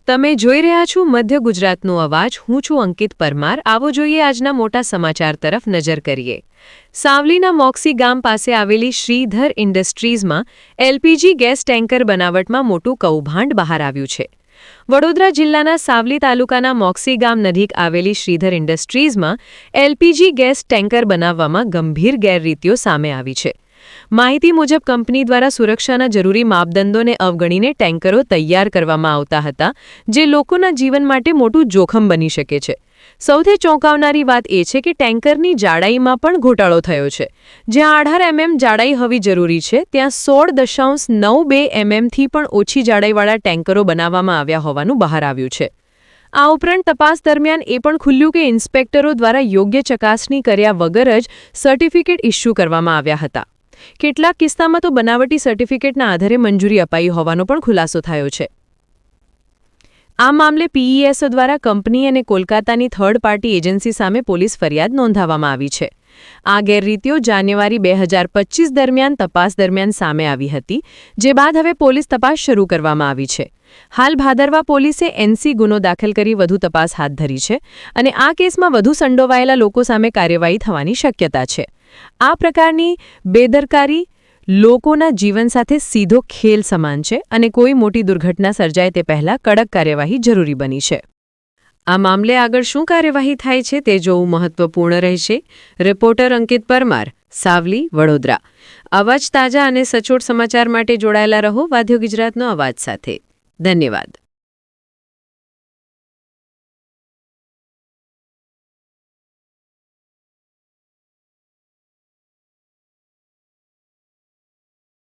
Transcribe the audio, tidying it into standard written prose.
તમે જોઈ રહ્યા છો મધ્ય ગુજરાતનો અવાજ. હું છું અંકિત પરમાર. આવો જોઈએ આજના મોટા સમાચાર તરફ નજર કરીએ. સાવલીના મોક્સી ગામ પાસે આવેલી શ્રીધર ઇન્ડસ્ટ્રીઝમાં એલપીજી ગેસ ટેન્કર બનાવટમાં મોટું કૌભાંડ બહાર આવ્યું છે. વડોદરા જિલ્લાના સાવલી તાલુકાના મોક્સી ગામ નજીક આવેલી શ્રીધર ઇન્ડસ્ટ્રીઝમાં એલપીજી ગેસ ટેન્કર બનાવવામાં ગંભીર ગેરરીતિઓ સામે આવી છે. માહિતી મુજબ કંપની દ્વારા સુરક્ષાના જરૂરી માપદંડોને અવગણીને ટેન્કરો તૈયાર કરવામાં આવતા હતા, જે લોકોના જીવન માટે મોટું જોખમ બની શકે છે. સૌથી ચોંકાવનારી વાત એ છે કે ટેન્કરની જાડાઈમાં પણ ઘોટાળો થયો છે. જ્યાં 18 mm જાડાઈ હોવી જરૂરી છે, ત્યાં 16.92 mmથી પણ ઓછી જાડાઈવાળા ટેન્કરો બનાવવામાં આવ્યા હોવાનું બહાર આવ્યું છે. આ ઉપરાંત તપાસ દરમિયાન એ પણ ખુલ્યું કે ઇન્સ્પેક્ટરો દ્વારા યોગ્ય ચકાસણી કર્યા વગર જ સર્ટિફિકેટ ઇસ્યુ કરવામાં આવ્યા હતા. કેટલાક કિસ્સામાં તો બનાવટી સર્ટિફિકેટના આધારે મંજૂરી અપાઈ હોવાનો પણ ખુલાસો થયો છે. આ મામલે પીઈએસઓ દ્વારા કંપની અને કોલકાતાની થર્ડ પાર્ટી એજન્સી સામે પોલીસ ફરિયાદ નોંધાવવામાં આવી છે. આ ગેરરીતિઓ જાન્યુઆરી 2025 દરમિયાન તપાસ દરમિયાન સામે આવી હતી, જે બાદ હવે પોલીસ તપાસ શરૂ કરવામાં આવી છે. હાલ ભાદરવા પોલીસે એનસી ગુનો દાખલ કરી વધુ તપાસ હાથ ધરી છે અને આ કેસમાં વધુ સંડોવાયેલા લોકો સામે કાર્યવાહી થવાની શક્યતા છે. આ પ્રકારની બેદરકારી લોકોના જીવન સાથે સીધો ખેલ સમાન છે અને કોઈ મોટી દુર્ઘટના સર્જાય તે પહેલાં કડક કાર્યવાહી જરૂરી બની છે. આ મામલે આગળ શું કાર્યવાહી થાય છે તે જોવું મહત્વપૂર્ણ રહેશે. રિપોર્ટર અંકિત પરમાર, સાવલી, વડોદરા. આવા જ તાજા અને સચોટ સમાચાર માટે જોડાયેલા રહો મધ્ય ગુજરાતનો અવાજ સાથે. ધન્યવાદ.